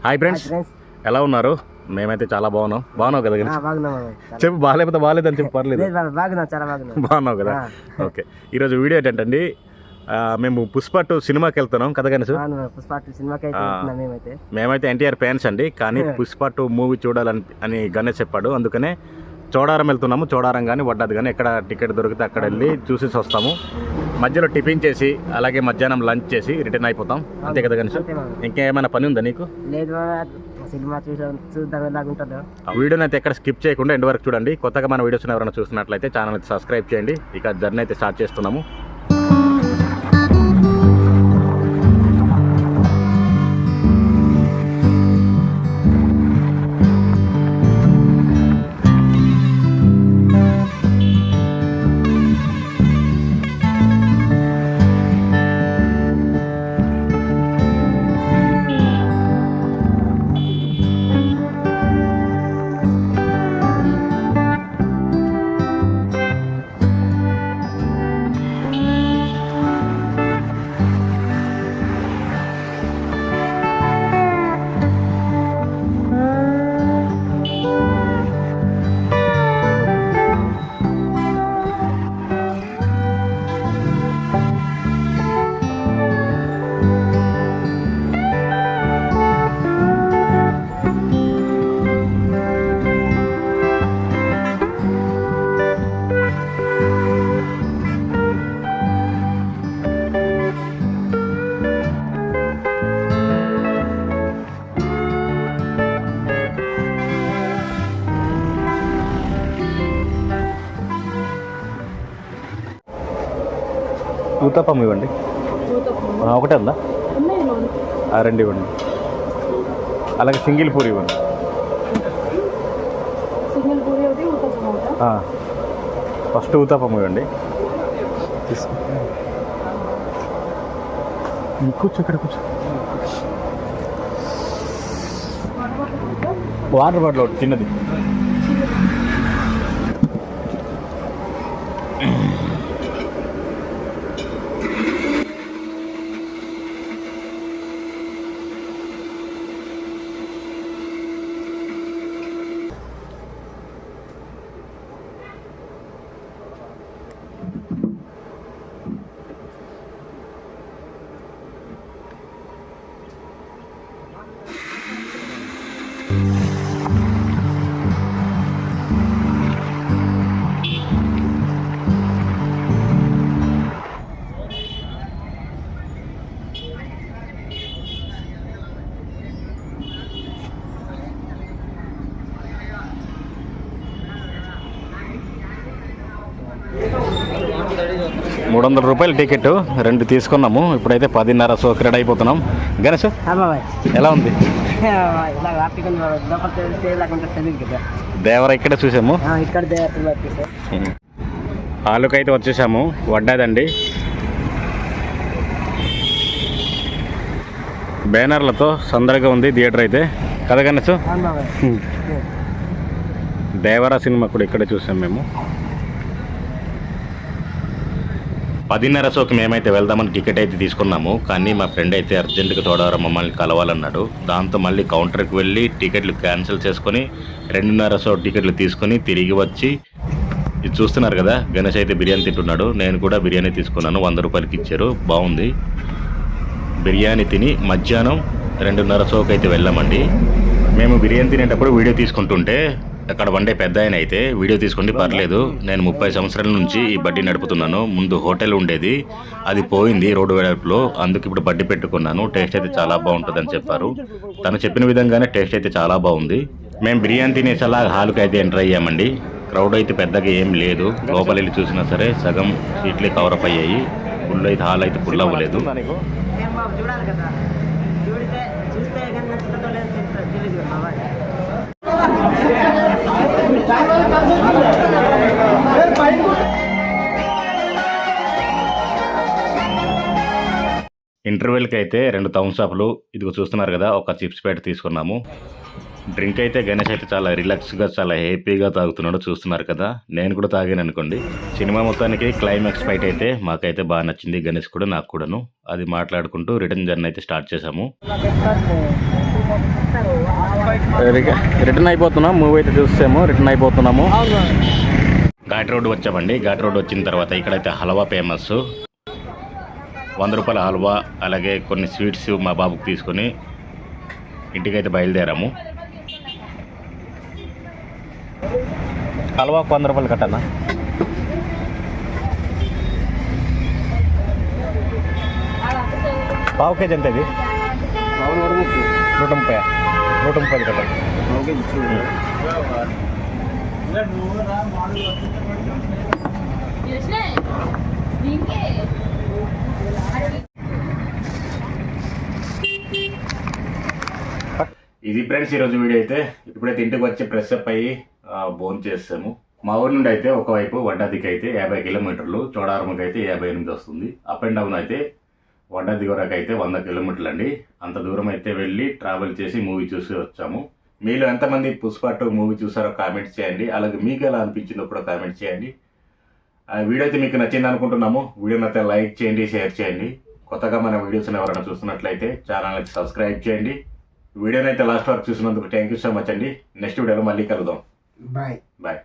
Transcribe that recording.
Hi friends, ఎలా ఉన్నారు? మేమైతే చాలా బాగున్నావు కదా? చెప్పు, బాగాలేకపోతే బాగాలేదని చెప్పి పర్లేదు. బాగున్నావు కదా? ఓకే. ఈరోజు వీడియో ఏంటంటే మేము పుష్ప 2 సినిమాకి వెళ్తున్నాం కదా గణేష్? మేమైతే ఎన్టీఆర్ ఫ్యాన్స్ అండి, కానీ పుష్ప 2 మూవీ చూడాలని గణేష్ చెప్పాడు. అందుకనే చోడారం వెళ్తున్నాము. చోడారం కానీ వడ్డాది కానీ ఎక్కడ టికెట్ దొరికితే అక్కడ వెళ్ళి చూసేసి వస్తాము. మధ్యలో టిఫిన్ చేసి అలాగే మధ్యాహ్నం లంచ్ చేసి రిటర్న్ అయిపోతాం. అంతే కదా గణేష్? ఇంకేమైనా పని ఉందా నీకు? వీడియోని అయితే ఎక్కడ స్కిప్ చేయకుండా ఎండ్ వరకు చూడండి. కొత్తగా మన వీడియోస్ ఎవరైనా చూస్తున్నట్లయితే ఛానల్ అయితే సబ్స్క్రైబ్ చేయండి. ఇక జర్నీ అయితే స్టార్ట్ చేస్తున్నాము. ఊతప్పం ఇవ్వండి. ఒకటే ఉందా? రెండు ఇవ్వండి. అలాగే సింగిల్ పూరి ఇవ్వండి. ఫస్ట్ ఊతప్పం ఇవ్వండి. కూర్చో, ఇక్కడ కూర్చో. వాటర్ బాటిల్ ఒకటి చిన్నది. ₹300 టికెట్, 2 తీసుకున్నాము. ఇప్పుడైతే 10:30 షోకి రెడీ అయిపోతున్నాం. గణేష్ ఎలా ఉంది? దేవర ఇక్కడే చూసాము. హాలుకి అయితే వచ్చేసాము. వడ్డాదండి, బ్యానర్లతో సందడిగా ఉంది థియేటర్ అయితే కదా గణేష్? దేవరా సినిమా కూడా ఇక్కడే చూసాం మేము. 10:30 షోకి మేమైతే వెళ్దామని టికెట్ అయితే తీసుకున్నాము. కానీ మా ఫ్రెండ్ అయితే అర్జెంటుగా చోడవరం మమ్మల్ని కలవాలన్నాడు. దాంతో మళ్ళీ కౌంటర్కి వెళ్ళి టికెట్లు క్యాన్సిల్ చేసుకొని 2:30 షో టికెట్లు తీసుకొని తిరిగి వచ్చి ఇది చూస్తున్నారు కదా, గణేష్ అయితే బిర్యానీ తింటున్నాడు. నేను కూడా బిర్యానీ తీసుకున్నాను. ₹100 ఇచ్చారు. బాగుంది. బిర్యానీ తిని మధ్యాహ్నం 2:30 షోకి అయితే వెళ్ళామండి. మేము బిర్యానీ తినేటప్పుడు వీడియో తీసుకుంటుంటే అక్కడ వండే పెద్ద ఆయన అయితే వీడియో తీసుకుంటే పర్లేదు, నేను 30 సంవత్సరాల నుంచి ఈ బడ్డీ నడుపుతున్నాను. ముందు హోటల్ ఉండేది, అది పోయింది రోడ్డు వెడల్పులో, అందుకు ఇప్పుడు బడ్డీ పెట్టుకున్నాను. టేస్ట్ అయితే చాలా బాగుంటుందని చెప్పారు. తను చెప్పిన విధంగానే టేస్ట్ అయితే చాలా బాగుంది. మేము బిర్యానీ తినేసి అలా హాల్కి అయితే ఎంటర్ అయ్యామండి. క్రౌడ్ అయితే పెద్దగా ఏం లేదు. లోపల వెళ్ళి చూసినా సరే సగం సీట్లే కవరప్ అయ్యాయి. ఫుల్ అయితే హాల్ అయితే ఫుల్ అవ్వలేదు. ఇంటర్వెల్కి అయితే 2 థమ్స్ అప్లు, ఇదిగో చూస్తున్నారు కదా, ఒక చిప్స్ ప్యాకెట్ తీసుకున్నాము. డ్రింక్ అయితే గణేష్ అయితే చాలా రిలాక్స్గా చాలా హ్యాపీగా తాగుతున్నాడు, చూస్తున్నారు కదా. నేను కూడా తాగాను అనుకోండి. సినిమా మొత్తానికి క్లైమాక్స్ ఫైట్ అయితే మాకైతే బాగా నచ్చింది, గణేష్ కూడా నాకు కూడాను. అది మాట్లాడుకుంటూ రిటర్న్ జర్నీ అయితే స్టార్ట్ చేసాము. రిటర్న్ అయిపోతున్నాం. మూవీ అయితే చూసాము, రిటర్న్ అయిపోతున్నాము. ఘాట్ రోడ్ వచ్చామండి. ఘాట్ రోడ్ వచ్చిన తర్వాత ఇక్కడైతే హల్వా ఫేమస్. 100 రూపాయల హల్వా అలాగే కొన్ని స్వీట్స్ మా బాబుకి తీసుకొని ఇంటికైతే బయలుదేరాము. హల్వా 100 రూపాయలు కట్టాలా? పావు కేజీ ఎంత ఇది? 130 కట్టాలి. ఇది ఫ్రెండ్స్ ఈరోజు వీడియో అయితే. ఇప్పుడైతే ఇంటికి వచ్చి ఫ్రెష్ అప్ అయ్యి భోజనం చేసాము. మా ఊరి నుండి అయితే ఒకవైపు వడ్డాదికి అయితే 50 కిలోమీటర్లు, చోడారమ్మకి అయితే 58 వస్తుంది. అప్ అండ్ డౌన్ అయితే వడ్డాది వరకు అయితే 100 కిలోమీటర్లు అండి. అంత దూరం అయితే వెళ్ళి ట్రావెల్ చేసి మూవీ చూసి వచ్చాము. మీలో ఎంతమంది పుష్ప 2 మూవీ చూసారో కామెంట్ చేయండి. అలాగే మీకు ఎలా అనిపించిందో కూడా కామెంట్ చేయండి. ఆ వీడియో అయితే మీకు నచ్చింది అనుకుంటున్నాము. వీడియోని అయితే లైక్ చేయండి, షేర్ చేయండి. కొత్తగా మన వీడియోస్ని ఎవరైనా చూస్తున్నట్లయితే ఛానల్కి సబ్స్క్రైబ్ చేయండి. వీడియోని అయితే లాస్ట్ వరకు చూసినందుకు థ్యాంక్ యూ సో మచ్ అండి. నెక్స్ట్ వీడియోలో మళ్ళీ కలుద్దాం. బాయ్.